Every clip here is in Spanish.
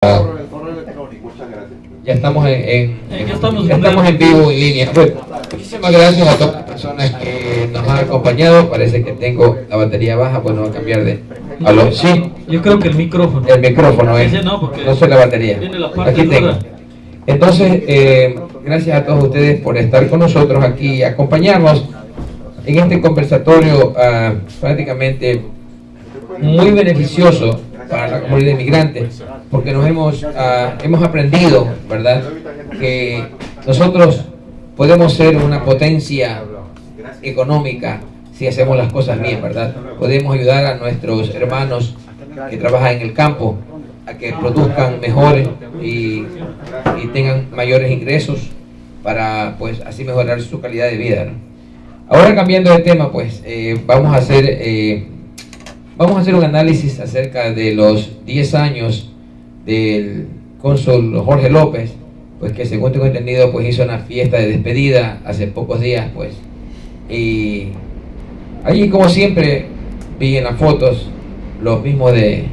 Ya estamos Ya estamos en vivo, en línea. Bueno, muchísimas gracias a todas las personas que nos han acompañado. Parece que tengo la batería baja, pues no va a cambiar de... ¿Aló? Sí, Yo creo que el micrófono. el micrófono es. Ese no, porque No sé la batería. tiene la parte Aquí tengo. dura. Entonces, gracias a todos ustedes por estar con nosotros aquí y acompañarnos en este conversatorio prácticamente muy beneficioso para la comunidad inmigrante, porque nos hemos aprendido, ¿verdad?, que nosotros podemos ser una potencia económica si hacemos las cosas bien, ¿verdad? Podemos ayudar a nuestros hermanos que trabajan en el campo a que produzcan mejores y tengan mayores ingresos para, pues, así mejorar su calidad de vida, ¿no? Ahora, cambiando de tema, pues vamos a hacer un análisis acerca de los 10 años del cónsul Jorge López, pues que según tengo entendido, pues hizo una fiesta de despedida hace pocos días, pues, y allí, como siempre, vi en las fotos los mismos de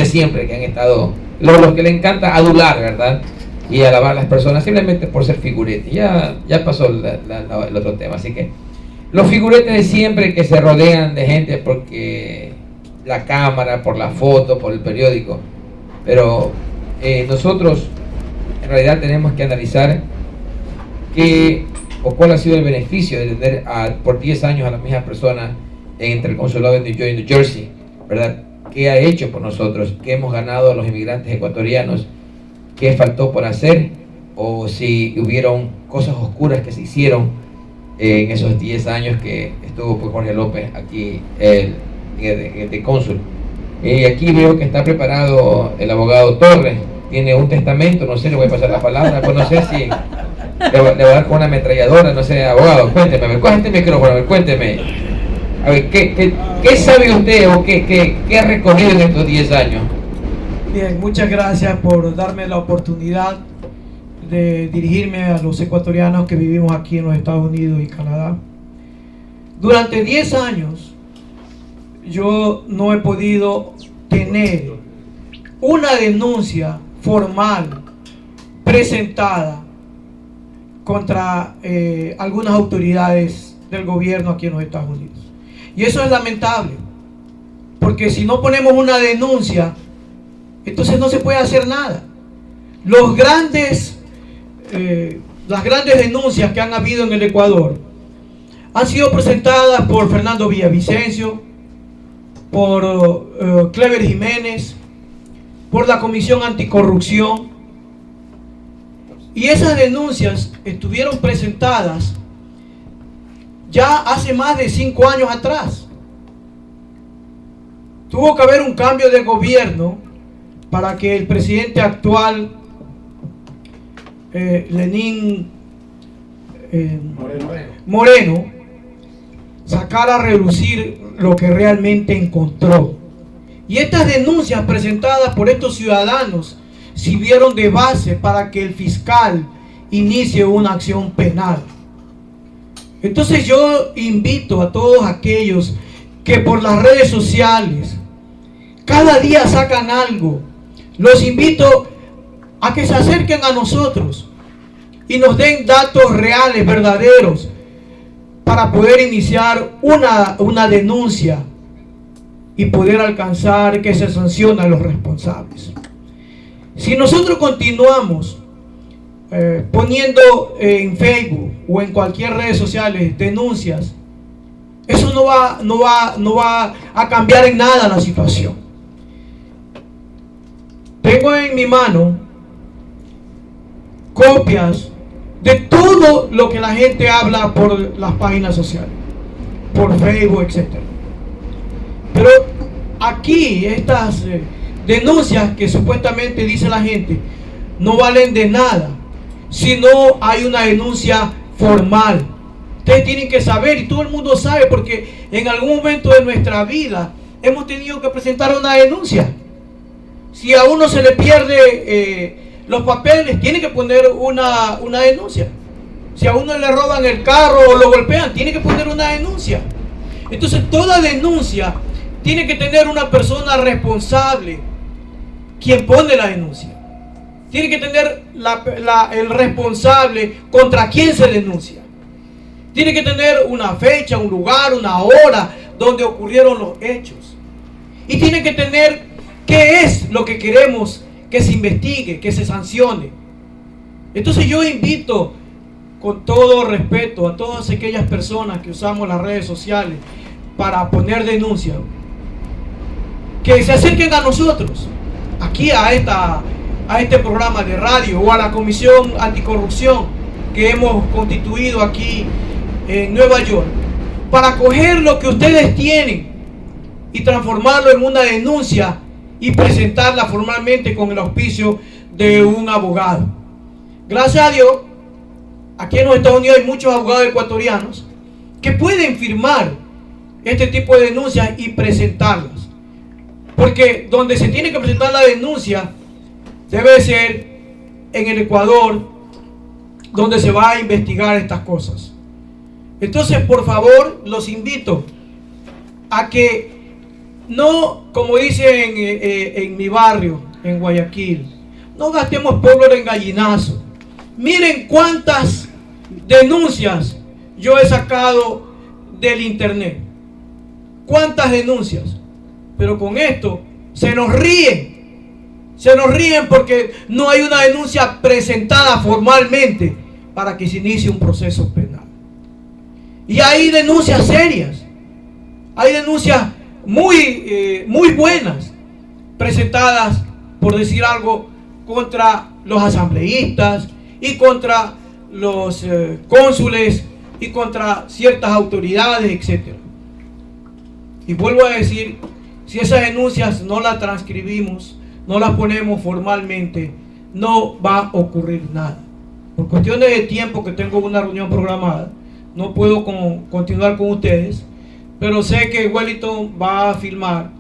siempre, que han estado, los que le encanta adular, ¿verdad?, y alabar a las personas simplemente por ser figuretes. Ya pasó el otro tema, así que los figuretes de siempre que se rodean de gente porque la cámara, por la foto, por el periódico. Pero nosotros en realidad tenemos que analizar cuál ha sido el beneficio de tener por 10 años a la misma persona entre el consulado de New York y New Jersey, ¿verdad? ¿Qué ha hecho por nosotros? ¿Qué hemos ganado a los inmigrantes ecuatorianos? ¿Qué faltó por hacer? O si hubieron cosas oscuras que se hicieron en esos 10 años que estuvo, pues, Jorge López aquí de cónsul. Aquí veo que está preparado el abogado Torres, tiene un testamento, no sé, le voy a pasar la palabra, pues no sé si le voy a dar con una ametralladora, no sé. Abogado, cuénteme, a ver, coge este micrófono, a ver, cuénteme, a ver, ¿qué sabe usted o qué ha recorrido en estos 10 años? Bien, muchas gracias por darme la oportunidad de dirigirme a los ecuatorianos que vivimos aquí en los Estados Unidos y Canadá. Durante 10 años yo no he podido tener una denuncia formal presentada contra algunas autoridades del gobierno aquí en los Estados Unidos. Y eso es lamentable, porque si no ponemos una denuncia, entonces no se puede hacer nada. Las grandes denuncias que han habido en el Ecuador han sido presentadas por Fernando Villavicencio, por Clever Jiménez, por la Comisión Anticorrupción, y esas denuncias estuvieron presentadas ya hace más de 5 años atrás. Tuvo que haber un cambio de gobierno para que el presidente actual, Lenín Moreno, sacara a relucir lo que realmente encontró. Y estas denuncias presentadas por estos ciudadanos sirvieron de base para que el fiscal inicie una acción penal. Entonces yo invito a todos aquellos que por las redes sociales cada día sacan algo, los invito a que se acerquen a nosotros y nos den datos reales, verdaderos, para poder iniciar una denuncia y poder alcanzar que se sancione a los responsables. Si nosotros continuamos poniendo en Facebook o en cualquier red social denuncias, eso no va a cambiar en nada la situación. Tengo en mi mano copias de todo lo que la gente habla por las páginas sociales, por Facebook, etc. Pero aquí estas denuncias que supuestamente dice la gente no valen de nada si no hay una denuncia formal. Ustedes tienen que saber, y todo el mundo sabe, porque en algún momento de nuestra vida hemos tenido que presentar una denuncia. Si a uno se le pierde los papeles, tiene que poner una denuncia. Si a uno le roban el carro o lo golpean, tiene que poner una denuncia. Entonces toda denuncia tiene que tener una persona responsable quien pone la denuncia. Tiene que tener el responsable contra quien se denuncia. Tiene que tener una fecha, un lugar, una hora donde ocurrieron los hechos. Y tiene que tener qué es lo que queremos que se investigue, que se sancione. Entonces yo invito con todo respeto a todas aquellas personas que usamos las redes sociales para poner denuncias, que se acerquen a nosotros, aquí a este programa de radio o a la Comisión Anticorrupción que hemos constituido aquí en Nueva York, para coger lo que ustedes tienen y transformarlo en una denuncia y presentarla formalmente con el auspicio de un abogado. Gracias a Dios, aquí en los Estados Unidos hay muchos abogados ecuatorianos que pueden firmar este tipo de denuncias y presentarlas. Porque donde se tiene que presentar la denuncia debe ser en el Ecuador, donde se va a investigar estas cosas. Entonces, por favor, los invito a que no, como dicen en mi barrio, en Guayaquil, no gastemos pólvora en gallinazo. Miren cuántas denuncias yo he sacado del internet. Cuántas denuncias. Pero con esto se nos ríen. Se nos ríen porque no hay una denuncia presentada formalmente para que se inicie un proceso penal. Y hay denuncias serias. Hay denuncias muy buenas presentadas, por decir algo, contra los asambleístas y contra los cónsules y contra ciertas autoridades, etc. Y vuelvo a decir, si esas denuncias no las transcribimos, no las ponemos formalmente, no va a ocurrir nada. Por cuestiones de tiempo, que tengo una reunión programada, no puedo continuar con ustedes, pero sé que Wellington va a filmar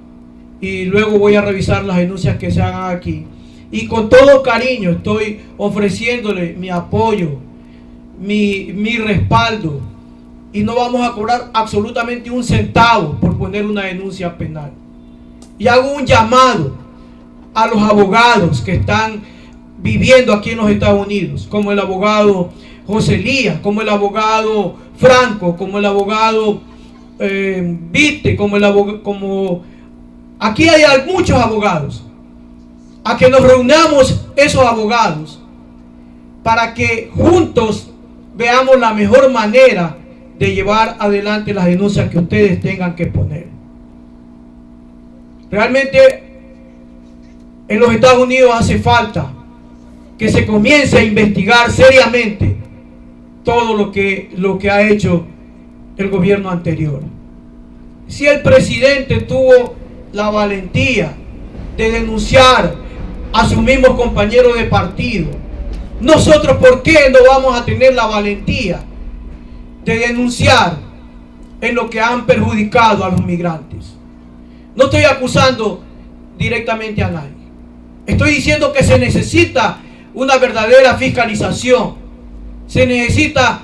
y luego voy a revisar las denuncias que se hagan aquí. Y con todo cariño estoy ofreciéndole mi apoyo, mi respaldo, y no vamos a cobrar absolutamente un centavo por poner una denuncia penal. Y hago un llamado a los abogados que están viviendo aquí en los Estados Unidos, como el abogado José Elías, como el abogado Franco, como el abogado Vite, como aquí hay muchos abogados, a que nos reunamos esos abogados para que juntos veamos la mejor manera de llevar adelante las denuncias que ustedes tengan que poner. Realmente en los Estados Unidos hace falta que se comience a investigar seriamente todo lo que ha hecho el gobierno anterior. Si el presidente tuvo la valentía de denunciar a sus mismos compañeros de partido, nosotros, ¿por qué no vamos a tener la valentía de denunciar en lo que han perjudicado a los migrantes? No estoy acusando directamente a nadie. Estoy diciendo que se necesita una verdadera fiscalización. Se necesita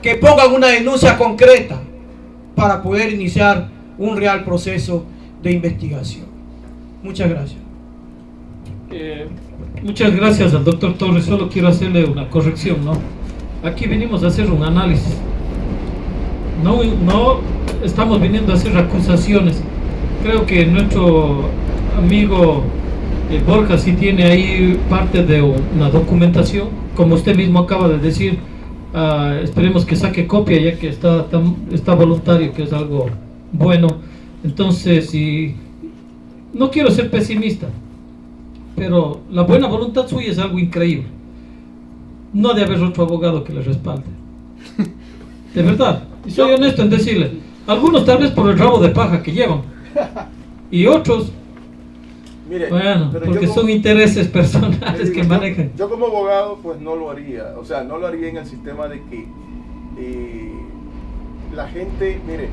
que pongan una denuncia concreta para poder iniciar un real proceso de investigación. Muchas gracias. Muchas gracias al doctor Torres. Solo quiero hacerle una corrección, ¿no? Aquí venimos a hacer un análisis. No estamos viniendo a hacer acusaciones. Creo que nuestro amigo Borja sí tiene ahí parte de una documentación, como usted mismo acaba de decir. Esperemos que saque copia, ya que está voluntario, que es algo bueno. Entonces, no quiero ser pesimista, pero la buena voluntad suya es algo increíble. No ha de haber otro abogado que le respalde, de verdad. Y soy honesto en decirle, algunos tal vez por el rabo de paja que llevan, y otros, mire, bueno, porque son intereses personales que manejan. Yo como abogado pues no lo haría, o sea, no lo haría en el sistema de que la gente, mire,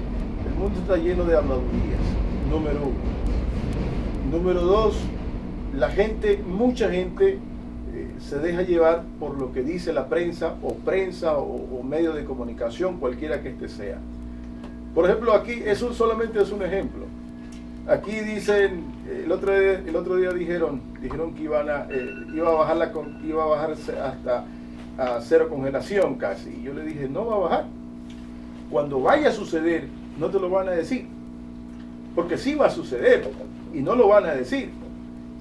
el mundo está lleno de habladurías, número uno. Número dos, mucha gente se deja llevar por lo que dice la prensa o medio de comunicación, cualquiera que este sea. Por ejemplo, aquí eso solamente es un ejemplo. Aquí dicen El otro día dijeron que iba a bajarse hasta a cero congelación casi. Y yo le dije, no va a bajar. Cuando vaya a suceder, no te lo van a decir. Porque sí va a suceder y no lo van a decir.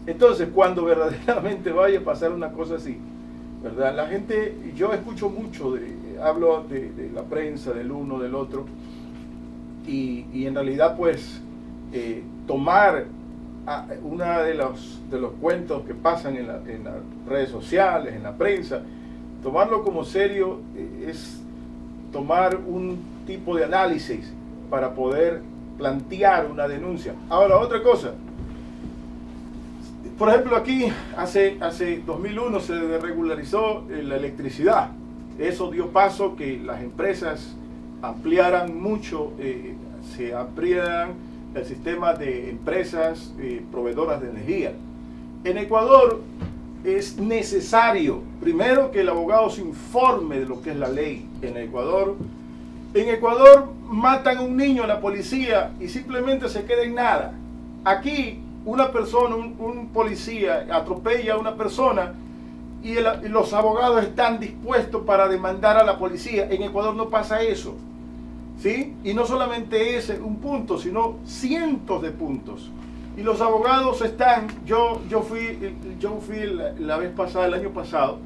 Entonces, cuando verdaderamente vaya a pasar una cosa así, ¿verdad? La gente, yo escucho mucho, hablo de la prensa, del uno, del otro, y en realidad pues tomar uno de los cuentos que pasan en las redes sociales, en la prensa, tomarlo como serio es tomar un tipo de análisis para poder plantear una denuncia. Ahora, otra cosa. Por ejemplo, aquí hace 2001 se regularizó la electricidad. Eso dio paso que las empresas ampliaran mucho, se ampliaran el sistema de empresas proveedoras de energía. En Ecuador es necesario, primero, que el abogado se informe de lo que es la ley. En Ecuador matan a un niño a la policía y simplemente se queda en nada. Aquí una persona, un policía atropella a una persona y los abogados están dispuestos para demandar a la policía. En Ecuador no pasa eso, ¿sí? Y no solamente ese un punto, sino cientos de puntos. Y los abogados están, yo fui la vez pasada, el año pasado,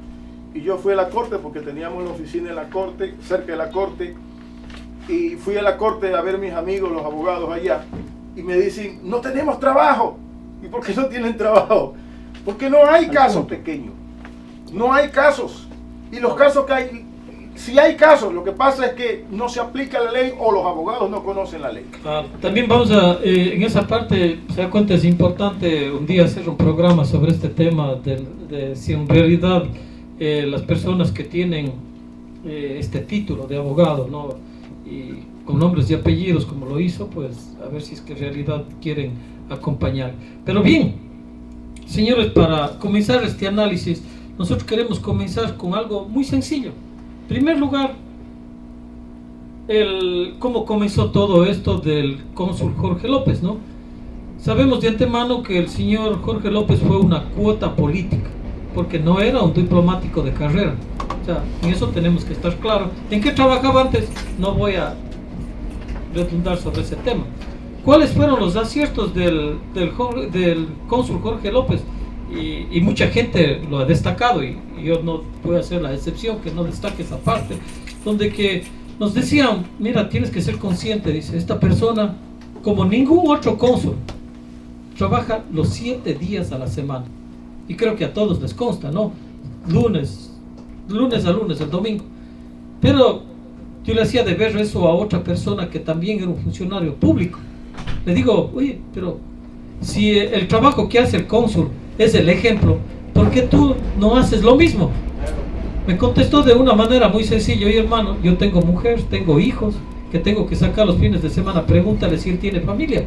y yo fui a la corte porque teníamos la oficina en la corte, cerca de la corte, y fui a la corte a ver a mis amigos, los abogados allá, y me dicen, no tenemos trabajo. ¿Y por qué no tienen trabajo? Porque no hay casos pequeños, no hay casos. Y los casos que hay, si hay casos, lo que pasa es que no se aplica la ley o los abogados no conocen la ley. También vamos a, en esa parte, se da cuenta, es importante un día hacer un programa sobre este tema, de si en realidad las personas que tienen este título de abogado, ¿no? Y con nombres y apellidos como lo hizo, pues a ver si es que en realidad quieren acompañar. Pero bien, señores, para comenzar este análisis, nosotros queremos comenzar con algo muy sencillo. En primer lugar, cómo comenzó todo esto del cónsul Jorge López, ¿no? Sabemos de antemano que el señor Jorge López fue una cuota política, porque no era un diplomático de carrera. O sea, en eso tenemos que estar claros. ¿En qué trabajaba antes? No voy a redundar sobre ese tema. ¿Cuáles fueron los aciertos del cónsul Jorge López? Y mucha gente lo ha destacado, y yo no puedo hacer la excepción que no destaque esa parte, donde que nos decían, mira, tienes que ser consciente, dice, esta persona, como ningún otro cónsul, trabaja los 7 días a la semana. Y creo que a todos les consta, ¿no? Lunes a lunes, el domingo. Pero yo le hacía de ver eso a otra persona que también era un funcionario público. Le digo, oye, pero si el trabajo que hace el cónsul es el ejemplo, ¿por qué tú no haces lo mismo? Me contestó de una manera muy sencilla, oye hermano, yo tengo mujer, tengo hijos, que tengo que sacar los fines de semana, pregúntale si él tiene familia.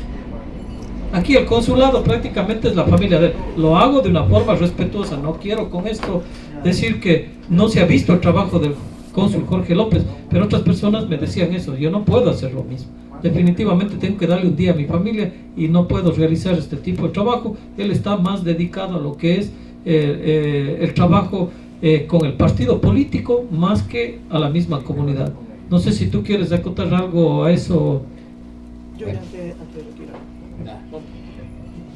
Aquí el consulado prácticamente es la familia de él. Lo hago de una forma respetuosa, no quiero con esto decir que no se ha visto el trabajo del cónsul Jorge López, pero otras personas me decían eso, yo no puedo hacer lo mismo. Definitivamente tengo que darle un día a mi familia y no puedo realizar este tipo de trabajo. Él está más dedicado a lo que es el trabajo con el partido político más que a la misma comunidad. No sé si tú quieres acotar algo a eso. Yo antes de retirar.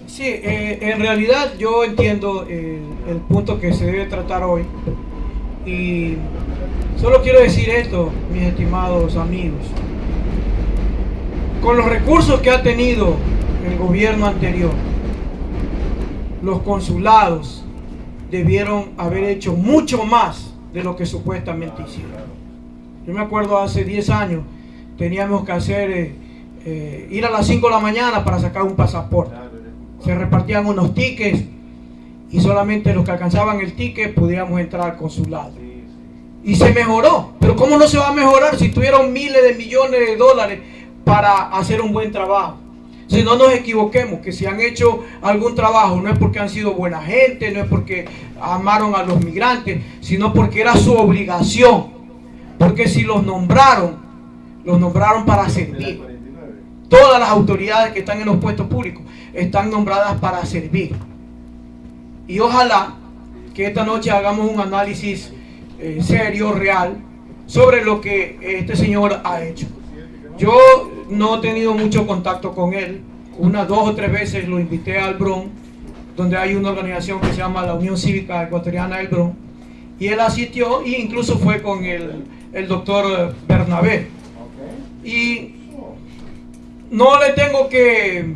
Sí, en realidad yo entiendo el punto que se debe tratar hoy, y solo quiero decir esto, mis estimados amigos. Con los recursos que ha tenido el gobierno anterior, los consulados debieron haber hecho mucho más de lo que supuestamente hicieron. Yo me acuerdo hace 10 años, teníamos que hacer, ir a las 5 de la mañana para sacar un pasaporte. Se repartían unos tickets y solamente los que alcanzaban el ticket podíamos entrar al consulado. Y se mejoró, pero ¿cómo no se va a mejorar si tuvieron miles de millones de dólares para hacer un buen trabajo? Si no nos equivoquemos, que si han hecho algún trabajo no es porque han sido buena gente, no es porque amaron a los migrantes, sino porque era su obligación. Porque si los nombraron para servir. todas las autoridades que están en los puestos públicos están nombradas para servir. Y ojalá que esta noche hagamos un análisis serio, real, sobre lo que este señor ha hecho. Yo no he tenido mucho contacto con él. Unas 2 o 3 veces lo invité al Bronx, donde hay una organización que se llama la Unión Cívica Ecuatoriana del Bronx, y él asistió e incluso fue con el doctor Bernabé. Y no le tengo que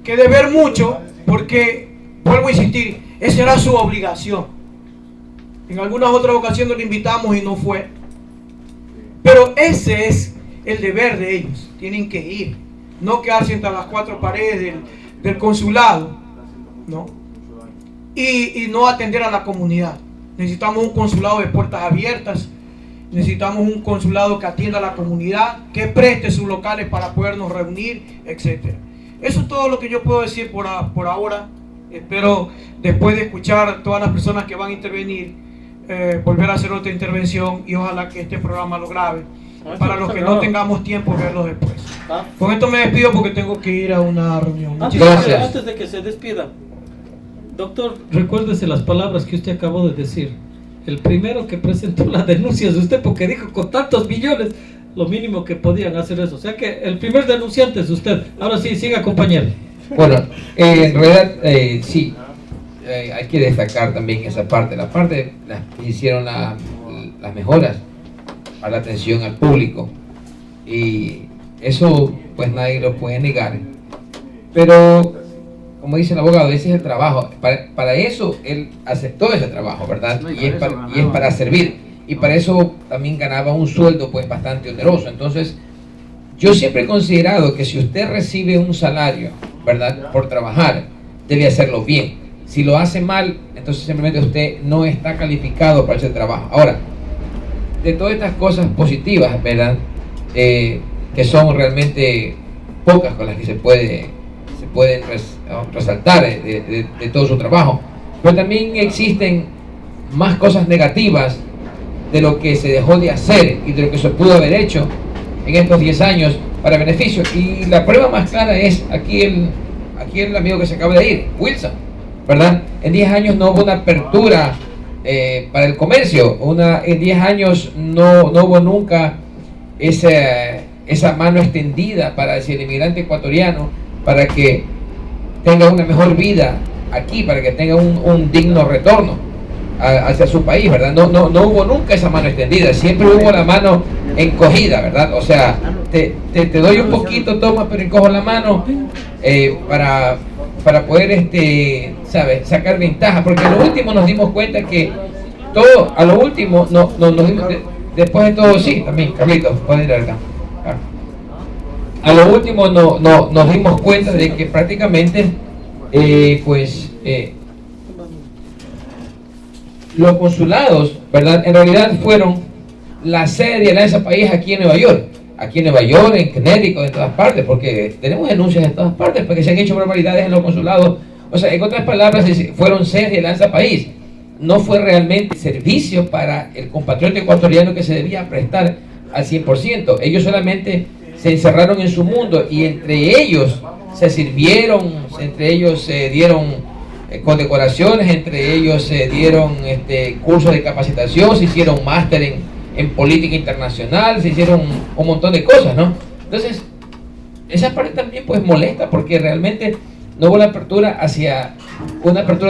deber mucho, porque, vuelvo a insistir, esa era su obligación. En algunas otras ocasiones lo invitamos y no fue. Pero ese es el deber de ellos. Tienen que ir. No quedarse entre las 4 paredes del consulado, ¿no? Y no atender a la comunidad. Necesitamos un consulado de puertas abiertas. Necesitamos un consulado que atienda a la comunidad, que preste sus locales para podernos reunir, etc. Eso es todo lo que yo puedo decir por ahora. Espero, después de escuchar todas las personas que van a intervenir, volver a hacer otra intervención, y ojalá que este programa lo grabe para los que no tengamos tiempo verlo después. Con esto me despido porque tengo que ir a una reunión. Antes de que se despida, doctor, recuérdese las palabras que usted acabó de decir. El primero que presentó la denuncia es usted, porque dijo con tantos millones, lo mínimo que podían hacer eso. O sea que el primer denunciante es usted. Ahora sí, siga, compañero. Bueno, en realidad sí, hay que destacar también esa parte, las que hicieron las mejoras a la atención al público, y eso pues nadie lo puede negar, pero como dice el abogado, ese es el trabajo, para eso él aceptó ese trabajo, ¿verdad? Y es para servir, y para eso también ganaba un sueldo pues bastante oneroso. Entonces yo siempre he considerado que si usted recibe un salario, ¿verdad?, por trabajar, debe hacerlo bien. Si lo hace mal, entonces simplemente usted no está calificado para ese trabajo. Ahora, de todas estas cosas positivas, ¿verdad?, que son realmente pocas con las que se pueden resaltar de todo su trabajo, pero también existen más cosas negativas de lo que se dejó de hacer y de lo que se pudo haber hecho en estos 10 años para beneficio. Y la prueba más clara es aquí el amigo que se acaba de ir, Wilson, ¿verdad? En 10 años no hubo una apertura para el comercio, en 10 años no hubo nunca esa mano extendida para el inmigrante ecuatoriano, para que tenga una mejor vida aquí, para que tenga un digno retorno hacia su país, ¿verdad? No hubo nunca esa mano extendida, siempre hubo la mano encogida, ¿verdad? O sea, te doy un poquito, toma, pero encojo la mano para poder, ¿sabes?, sacar ventaja, porque a lo último nos dimos cuenta que todo, a lo último, nos dimos, después de todo, sí, también, Carlitos, pueden ir acá. A lo último nos dimos cuenta de que prácticamente, los consulados, ¿verdad?, en realidad fueron la sede de Alianza País aquí en Nueva York, en Connecticut, en todas partes, porque tenemos denuncias en todas partes, porque se han hecho barbaridades en los consulados. O sea, en otras palabras, fueron sede de Alianza País. No fue realmente servicio para el compatriota ecuatoriano que se debía prestar al 100%. Ellos solamente se encerraron en su mundo, y entre ellos se sirvieron, entre ellos se dieron condecoraciones, entre ellos se dieron cursos de capacitación, se hicieron máster en política internacional, se hicieron un montón de cosas, ¿no? Entonces, esa parte también pues molesta, porque realmente no hubo una apertura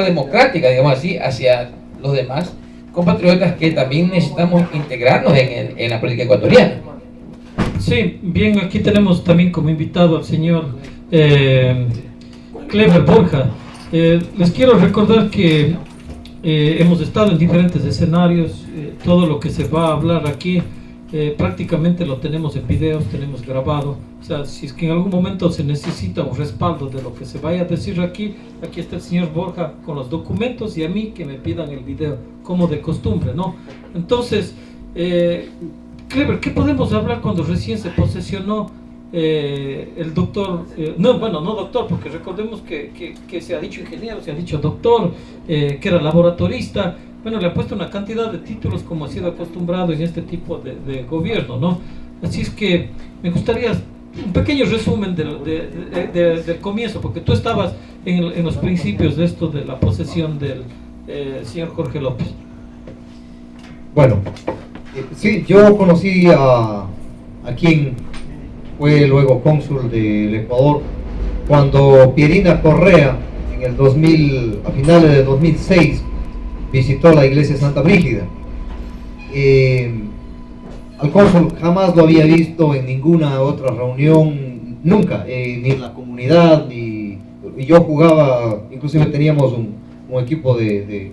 democrática, digamos así, hacia los demás compatriotas que también necesitamos integrarnos en la política ecuatoriana. Sí, bien, aquí tenemos también como invitado al señor Clever Borja. Les quiero recordar que hemos estado en diferentes escenarios. Todo lo que se va a hablar aquí prácticamente lo tenemos en videos, tenemos grabado. O sea, si es que en algún momento se necesita un respaldo de lo que se vaya a decir aquí está el señor Borja con los documentos, y a mí que me pidan el video, como de costumbre, ¿no? Entonces, Clever, ¿qué podemos hablar cuando recién se posesionó el doctor? No doctor, porque recordemos que se ha dicho ingeniero, se ha dicho doctor, que era laboratorista. Bueno, le ha puesto una cantidad de títulos como ha sido acostumbrado en este tipo de gobierno, ¿no? Así es que me gustaría un pequeño resumen del comienzo, porque tú estabas en los principios de esto de la posesión del señor Jorge López. Bueno, sí, yo conocí a quien fue luego cónsul del Ecuador cuando Pierina Correa en el 2000, a finales de 2006 visitó la iglesia Santa Brígida. Al cónsul jamás lo había visto en ninguna otra reunión, nunca, ni en la comunidad, y yo jugaba, inclusive teníamos un equipo de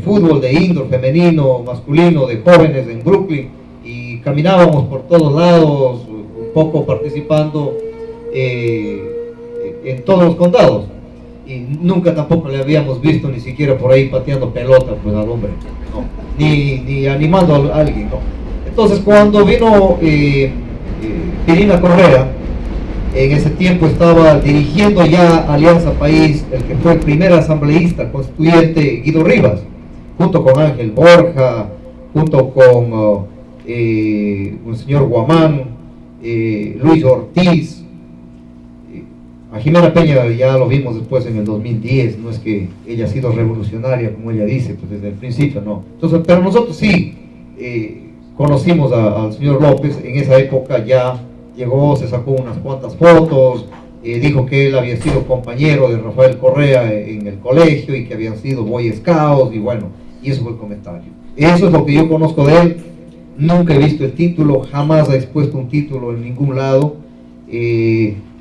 fútbol, de indoor, femenino, masculino, de jóvenes en Brooklyn, y caminábamos por todos lados, un poco participando en todos los condados, y nunca tampoco le habíamos visto ni siquiera por ahí pateando pelota pues al hombre, ¿no? ni animando a alguien, ¿no? Entonces cuando vino Pierina Correa, en ese tiempo estaba dirigiendo ya Alianza País, el que fue el primer asambleísta constituyente Guido Rivas, junto con Ángel Borja, junto con el señor Guamán, Luis Ortiz, a Jimena Peña ya lo vimos después en el 2010, no es que ella ha sido revolucionaria como ella dice, pues desde el principio no. Entonces, pero nosotros sí conocimos al señor López, en esa época ya llegó, se sacó unas cuantas fotos, dijo que él había sido compañero de Rafael Correa en el colegio y que habían sido Boy Scouts, y bueno, y eso fue el comentario. Eso es lo que yo conozco de él. Nunca he visto el título, jamás ha expuesto un título en ningún lado.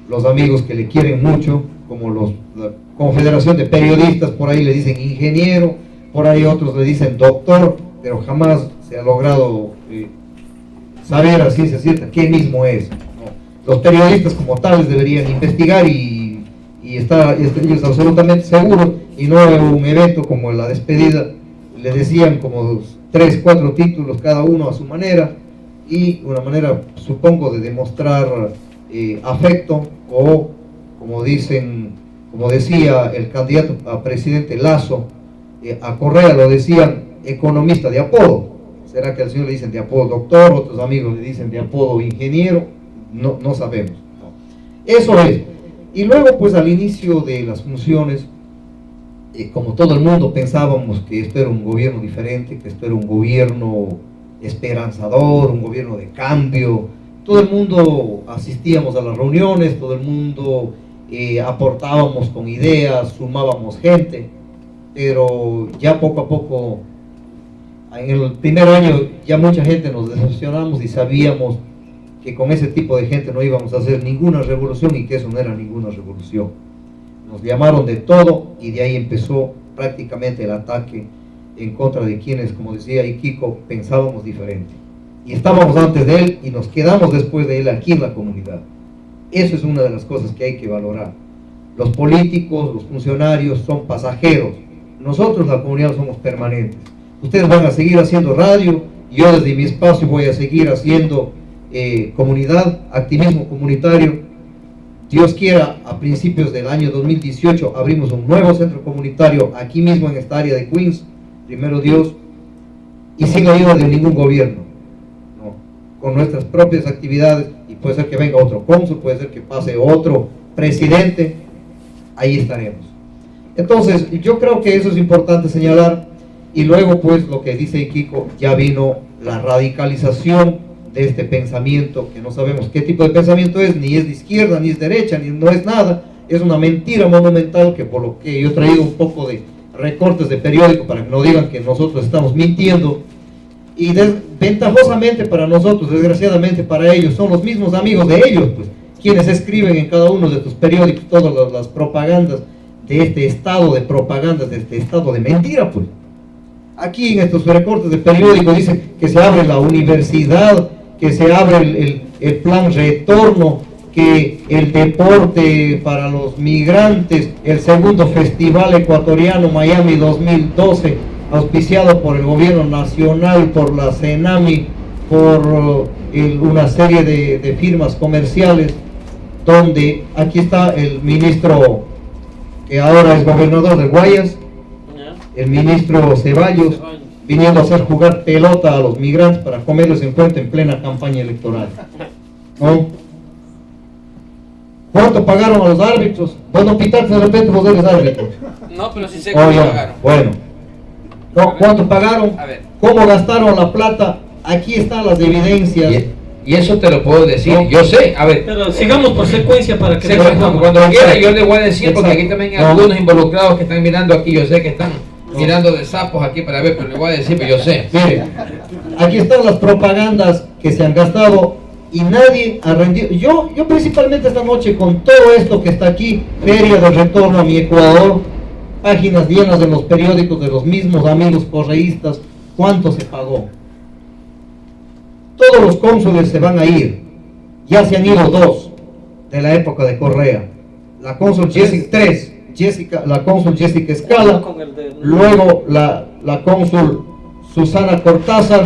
Los amigos que le quieren mucho, como la Confederación de Periodistas, por ahí le dicen ingeniero, por ahí otros le dicen doctor, pero jamás se ha logrado saber a ciencia cierta qué mismo es, ¿no? Los periodistas como tales deberían investigar y estar ellos absolutamente seguros, y no en un evento como la despedida le decían como 3, 4 títulos cada uno a su manera, y una manera supongo de demostrar afecto, o como decía el candidato a presidente Lazo, a Correa lo decían economista de apodo. ¿Será que al señor le dicen de apodo doctor, otros amigos le dicen de apodo ingeniero? No sabemos, ¿no? Eso es. Y luego pues al inicio de las funciones, como todo el mundo pensábamos que esto era un gobierno diferente, que esto era un gobierno esperanzador, un gobierno de cambio. Todo el mundo asistíamos a las reuniones, todo el mundo aportábamos con ideas, sumábamos gente, pero ya poco a poco, en el primer año ya mucha gente nos decepcionamos y sabíamos que con ese tipo de gente no íbamos a hacer ninguna revolución y que eso no era ninguna revolución. Nos llamaron de todo y de ahí empezó prácticamente el ataque en contra de quienes, como decía Kiko, pensábamos diferente. Y estábamos antes de él y nos quedamos después de él aquí en la comunidad. Eso es una de las cosas que hay que valorar. Los políticos, los funcionarios son pasajeros. Nosotros, la comunidad, somos permanentes. Ustedes van a seguir haciendo radio, y yo desde mi espacio voy a seguir haciendo comunidad, activismo comunitario. Dios quiera, a principios del año 2018 abrimos un nuevo centro comunitario aquí mismo en esta área de Queens, primero Dios, y sin ayuda de ningún gobierno, ¿no? Con nuestras propias actividades, y puede ser que venga otro cónsul, puede ser que pase otro presidente, ahí estaremos. Entonces yo creo que eso es importante señalar. Y luego pues lo que dice Kiko, ya vino la radicalización de este pensamiento, que no sabemos qué tipo de pensamiento es, ni es de izquierda, ni es derecha, ni no es nada, es una mentira monumental, que por lo que yo he traído un poco de recortes de periódico para que no digan que nosotros estamos mintiendo, y desventajosamente para nosotros, desgraciadamente para ellos, son los mismos amigos de ellos, pues, quienes escriben en cada uno de estos periódicos todas las propagandas de este estado de propagandas, de este estado de mentira, pues. Aquí en estos recortes de periódico dice que se abre la universidad, que se abre el plan retorno, que el deporte para los migrantes, el segundo festival ecuatoriano Miami 2012, auspiciado por el gobierno nacional, por la CENAMI, por una serie de firmas comerciales, donde aquí está el ministro que ahora es gobernador de Guayas, el ministro Ceballos, viniendo a hacer jugar pelota a los migrantes para comerlos en cuenta en plena campaña electoral, ¿no? ¿Cuánto pagaron a los árbitros? Bueno, pitarte de repente vos eres árbitro. No, pero sí sé Oh, cuánto ya. pagaron. Bueno. No, ¿cuánto pagaron? A ver. ¿Cómo gastaron la plata? Aquí están las evidencias. Y eso te lo puedo decir, No. yo sé, a ver. Pero sigamos por secuencia para que... Sé no que se cuando ponga. quiera yo le voy a decir, porque Exacto. aquí también hay No. algunos involucrados que están mirando aquí, yo sé que están mirando de sapos aquí para ver, pero le voy a decir, pero yo sé. Mire, aquí están las propagandas que se han gastado y nadie ha rendido. Yo principalmente esta noche con todo esto que está aquí, Feria del Retorno a mi Ecuador, páginas llenas de los periódicos de los mismos amigos correístas, ¿cuánto se pagó? Todos los cónsules se van a ir, ya se han ido 2 de la época de Correa, la cónsul Jessica, la cónsul Jessica Escala, Con el de- luego la cónsul Susana Cortázar,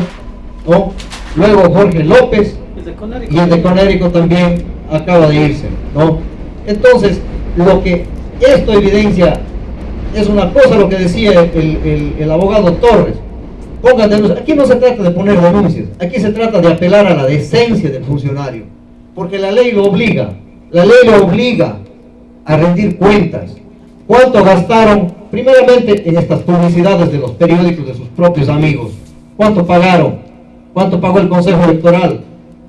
¿no? Luego Jorge López, el de Conérico. y el de Conérico también acaba de irse, ¿no? Entonces, lo que esto evidencia es una cosa, lo que decía el abogado Torres. Pongan denuncias. Aquí no se trata de poner denuncias, aquí se trata de apelar a la decencia del funcionario, porque la ley lo obliga a rendir cuentas. ¿Cuánto gastaron? Primeramente en estas publicidades de los periódicos de sus propios amigos. ¿Cuánto pagaron? ¿Cuánto pagó el Consejo Electoral?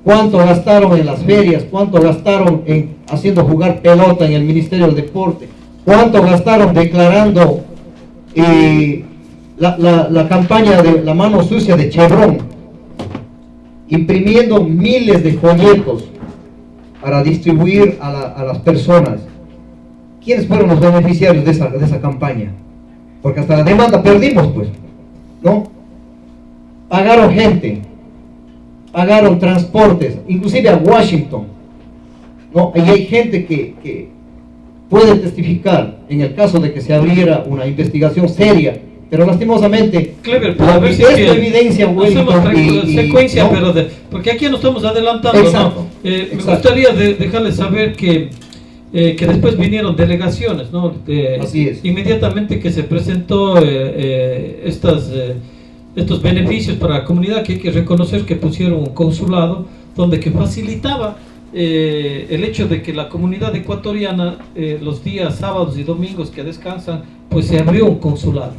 ¿Cuánto gastaron en las ferias? ¿Cuánto gastaron en haciendo jugar pelota en el Ministerio del Deporte? ¿Cuánto gastaron declarando la campaña de la mano sucia de Chevron? Imprimiendo miles de folletos para distribuir a las personas. ¿Quiénes fueron los beneficiarios de esa campaña? Porque hasta la demanda perdimos, pues, ¿no? Pagaron gente, pagaron transportes, inclusive a Washington, ¿no? Y hay gente que puede testificar en el caso de que se abriera una investigación seria, pero lastimosamente Clever, pero a ver si es esto que evidencia hacemos Wellington secuencia, ¿no? pero porque aquí nos estamos adelantando, Exacto, ¿no? Me exacto. gustaría dejarles saber que después vinieron delegaciones, ¿no? Así es. Inmediatamente que se presentó estos beneficios para la comunidad, que hay que reconocer que pusieron un consulado donde que facilitaba el hecho de que la comunidad ecuatoriana los días sábados y domingos que descansan, pues se abrió un consulado.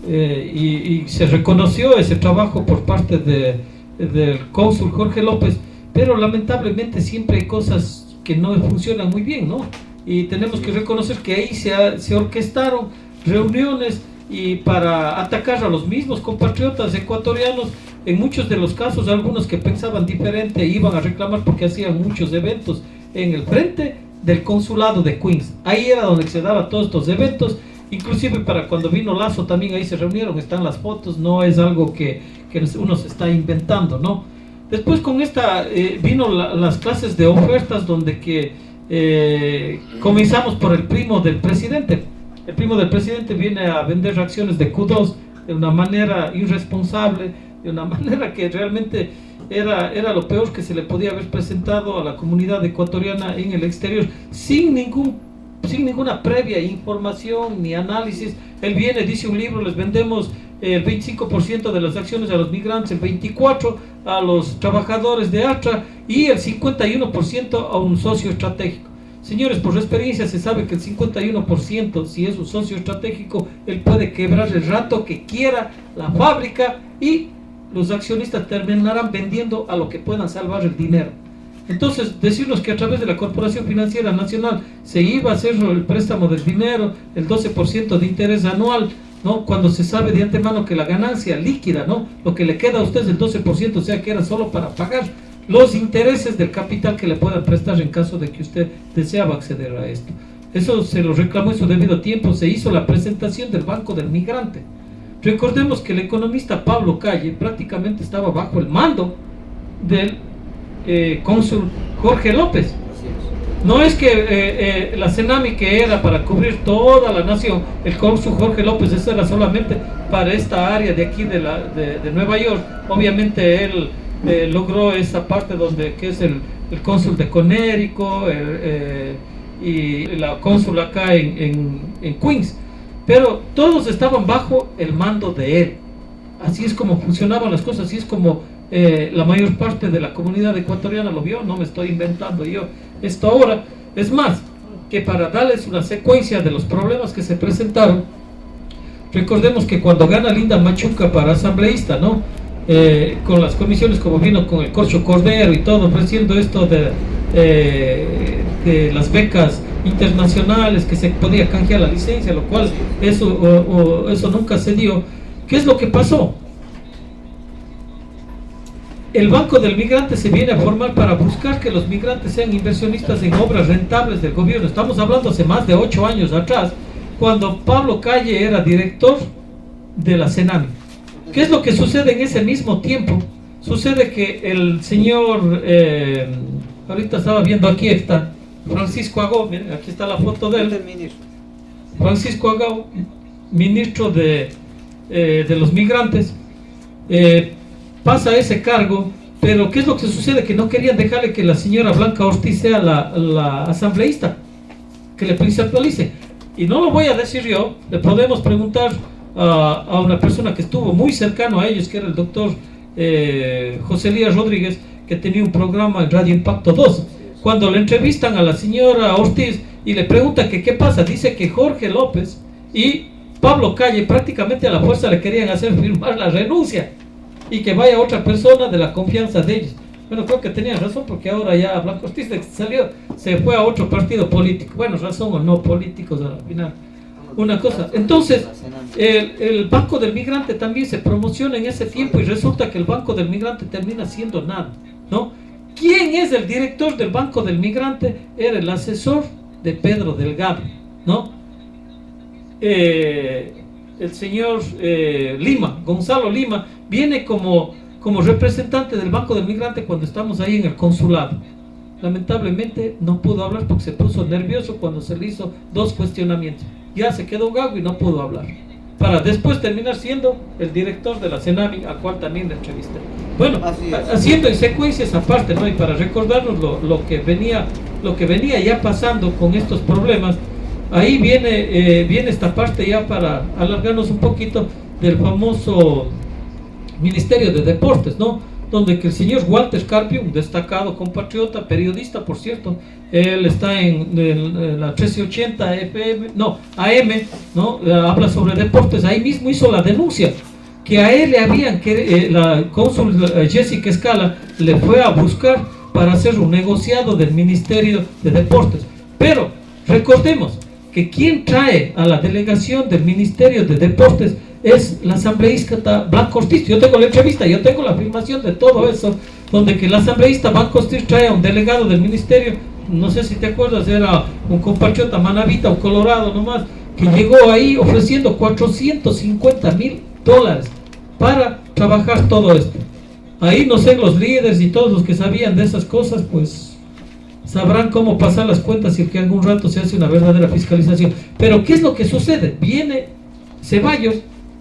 Y se reconoció ese trabajo por parte del cónsul Jorge López, pero lamentablemente siempre hay cosas que no funcionan muy bien, ¿no? Y tenemos que reconocer que ahí se orquestaron reuniones y para atacar a los mismos compatriotas ecuatorianos. En muchos de los casos, algunos que pensaban diferente iban a reclamar porque hacían muchos eventos en el frente del consulado de Queens. Ahí era donde se daban todos estos eventos. Inclusive para cuando vino Lazo también ahí se reunieron, están las fotos, no es algo que uno se está inventando, ¿no? Después con esta vino las clases de ofertas donde que comenzamos por el primo del presidente. El primo del presidente viene a vender acciones de Q2 de una manera irresponsable, de una manera que realmente era lo peor que se le podía haber presentado a la comunidad ecuatoriana en el exterior, sin ninguna previa información ni análisis. Él viene, dice un libro, les vendemos el 25% de las acciones a los migrantes, el 24% a los trabajadores de ATRA y el 51% a un socio estratégico. Señores, por experiencia se sabe que el 51%, si es un socio estratégico, él puede quebrar el rato que quiera la fábrica y los accionistas terminarán vendiendo a lo que puedan salvar el dinero. Entonces, decirnos que a través de la Corporación Financiera Nacional se iba a hacer el préstamo del dinero, el 12% de interés anual, ¿no? Cuando se sabe de antemano que la ganancia líquida, ¿no? Lo que le queda a usted es el 12%, o sea que era solo para pagar los intereses del capital que le puedan prestar en caso de que usted deseaba acceder a esto. Eso se lo reclamó en su debido tiempo, se hizo la presentación del Banco del Migrante. Recordemos que el economista Pablo Calle prácticamente estaba bajo el mando del cónsul Jorge López. No es que la CENAMI, que era para cubrir toda la nación, el cónsul Jorge López, eso era solamente para esta área de aquí de Nueva York. Obviamente él logró esa parte donde que es el cónsul de Conérico y la cónsul acá en Queens, pero todos estaban bajo el mando de él. Así es como funcionaban las cosas, así es como la mayor parte de la comunidad ecuatoriana lo vio, no me estoy inventando yo esto ahora. Es más, que para darles una secuencia de los problemas que se presentaron, recordemos que cuando gana Linda Machuca para asambleísta, ¿no? Con las comisiones, como vino con el Corcho Cordero y todo, ofreciendo esto de las becas internacionales, que se podía canjear la licencia, lo cual eso nunca se dio. ¿Qué es lo que pasó? El Banco del Migrante se viene a formar para buscar que los migrantes sean inversionistas en obras rentables del gobierno. Estamos hablando hace más de 8 años atrás, cuando Pablo Calle era director de la CENAMI. ¿Qué es lo que sucede en ese mismo tiempo? Sucede que el señor, ahorita estaba viendo, aquí está, Francisco Agó, miren, aquí está la foto de él. Francisco Agó, ministro de los migrantes, pasa ese cargo, pero ¿qué es lo que sucede? Que no querían dejarle que la señora Blanca Ortiz sea la asambleísta, que le principalice. Y no lo voy a decir yo, le podemos preguntar a una persona que estuvo muy cercano a ellos, que era el doctor José Elías Rodríguez, que tenía un programa en Radio Impacto 2. Cuando le entrevistan a la señora Ortiz y le preguntan que qué pasa, dice que Jorge López y Pablo Calle prácticamente a la fuerza le querían hacer firmar la renuncia y que vaya otra persona de la confianza de ellos. Bueno, creo que tenían razón, porque ahora ya Blanco Ortiz se fue a otro partido político. Bueno, razón o no, políticos al final. Una cosa. Entonces, el Banco del Migrante también se promociona en ese tiempo y resulta que el Banco del Migrante termina siendo nada, ¿no? ¿Quién es el director del Banco del Migrante? Era el asesor de Pedro Delgado, ¿no? El señor Lima, Gonzalo Lima, viene como representante del Banco del Migrante cuando estamos ahí en el consulado. Lamentablemente no pudo hablar porque se puso nervioso cuando se le hizo 2 cuestionamientos. Ya se quedó gago y no pudo hablar, para después terminar siendo el director de la CENAMI, al cual también le entrevisté. Bueno, haciendo en secuencia esa parte, ¿no? Y para recordarnos lo que venía ya pasando con estos problemas, ahí viene esta parte ya para alargarnos un poquito del famoso Ministerio de Deportes, ¿no? Donde que el señor Walter Carpio, un destacado compatriota, periodista por cierto, él está en la 1380 AM, ¿no? Habla sobre deportes, ahí mismo hizo la denuncia, que a él le habían, la cónsul Jessica Escala le fue a buscar para hacer un negociado del Ministerio de Deportes. Pero recordemos que quien trae a la delegación del Ministerio de Deportes es la asambleísta Blanca Ortiz. Yo tengo la entrevista, yo tengo la afirmación de todo eso, donde que la asambleísta Blanca Ortiz trae a un delegado del ministerio, no sé si te acuerdas, era un compatriota manavita o colorado nomás, que llegó ahí ofreciendo $450,000 para trabajar todo esto. Ahí no sé, los líderes y todos los que sabían de esas cosas, pues sabrán cómo pasar las cuentas y que algún rato se hace una verdadera fiscalización. Pero ¿qué es lo que sucede? Viene Ceballos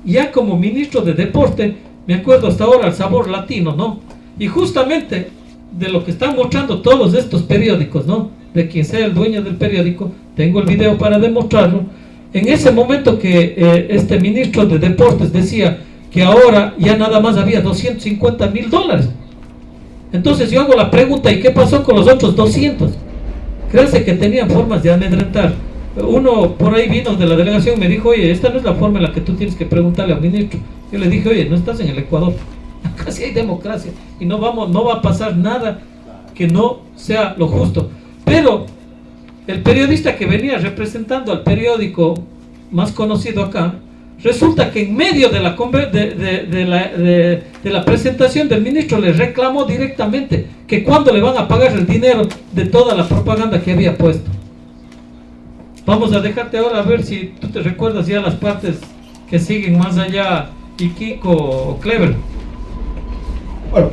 ya como ministro de deporte, me acuerdo hasta ahora, el Sabor Latino, ¿no? Y justamente de lo que están mostrando todos estos periódicos, ¿no? De quien sea el dueño del periódico, tengo el video para demostrarlo. En ese momento que este ministro de deportes decía que ahora ya nada más había $250,000. Entonces yo hago la pregunta, ¿y qué pasó con los otros 200? Créanse que tenían formas de amedrentar. Uno por ahí vino de la delegación y me dijo, oye, esta no es la forma en la que tú tienes que preguntarle al ministro. Yo le dije, oye, no estás en el Ecuador, acá sí hay democracia y no va a pasar nada que no sea lo justo. Pero el periodista que venía representando al periódico más conocido acá, resulta que en medio de la presentación del ministro le reclamó directamente que cuándo le van a pagar el dinero de toda la propaganda que había puesto. Vamos a dejarte ahora a ver si tú te recuerdas ya las partes que siguen más allá, y Kiko o Clever. Bueno,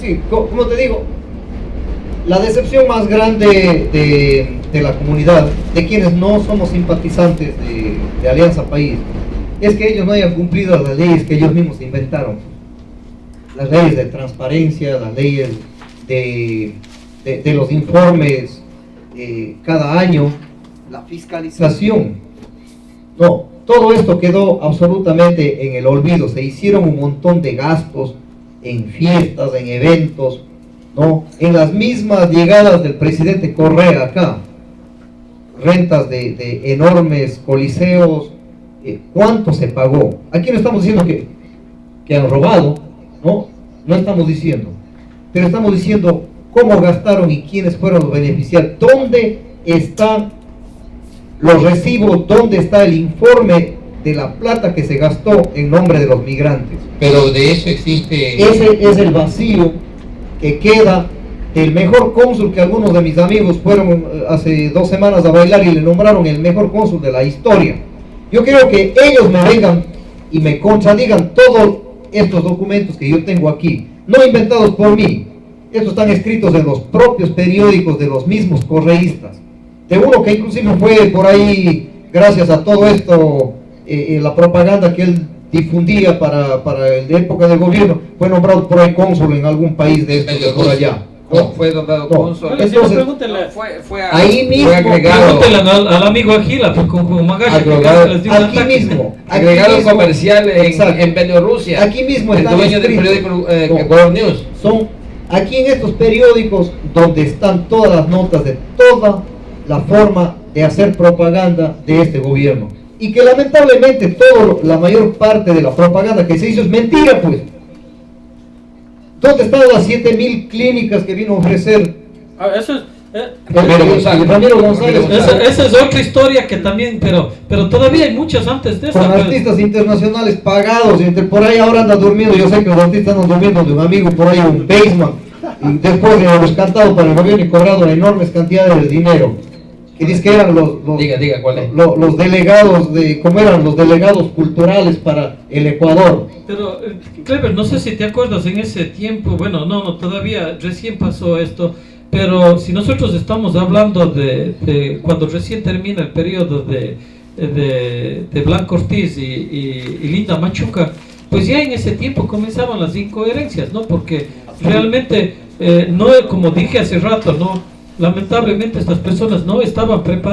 sí, como te digo, la decepción más grande de la comunidad, de quienes no somos simpatizantes de Alianza País, es que ellos no hayan cumplido las leyes que ellos mismos inventaron. Las leyes de transparencia, las leyes de los informes cada año, la fiscalización. No, todo esto quedó absolutamente en el olvido. Se hicieron un montón de gastos en fiestas, en eventos, ¿no? En las mismas llegadas del presidente Correa acá, rentas de enormes coliseos, ¿cuánto se pagó? Aquí no estamos diciendo que han robado, no estamos diciendo, pero estamos diciendo cómo gastaron y quiénes fueron los beneficiarios, dónde están los recibos, dónde está el informe de la plata que se gastó en nombre de los migrantes. Pero de eso existe... Ese es el vacío que queda del mejor cónsul, que algunos de mis amigos fueron hace 2 semanas a bailar y le nombraron el mejor cónsul de la historia. Yo quiero que ellos me vengan y me contradigan todos estos documentos que yo tengo aquí, no inventados por mí. Estos están escritos en los propios periódicos de los mismos correístas, de uno que inclusive fue por ahí, gracias a todo esto, la propaganda que él difundía para la época del gobierno, fue nombrado por ahí cónsul en algún país de estos de por allá. No, fue nombrado cónsul. Entonces, fue ahí mismo, agregado. Pregúntenle al amigo Agila, pues, con Magashi, que les dio un aquí ataque. mismo, Agregado comercial exacto. en Bielorrusia. Aquí mismo el están dueño del escritos. periódico World News. Son aquí en estos periódicos donde están todas las notas de toda la forma de hacer propaganda de este gobierno, y que lamentablemente la mayor parte de la propaganda que se hizo es mentira, pues. ¿Dónde están las 7,000 clínicas que vino a ofrecer Eso es, Ramiro González? esa es otra historia que también, pero todavía hay muchas antes de esa. Con pues. artistas internacionales pagados, y por ahí ahora anda durmiendo. Yo sé que los artistas andan durmiendo de un amigo por ahí, un basement, y después de haber cantado para el gobierno y cobrado enormes cantidades de dinero, que dice que eran los Diga, ¿cuál es? los delegados ¿cómo eran? Los delegados culturales para el Ecuador. Pero, Clever, no sé si te acuerdas en ese tiempo, bueno, no, todavía recién pasó esto, pero si nosotros estamos hablando de cuando recién termina el periodo de Blanco Ortiz y Linda Machuca, pues ya en ese tiempo comenzaban las incoherencias, ¿no? Porque realmente, no, como dije hace rato, ¿no? Lamentablemente estas personas no estaban preparadas.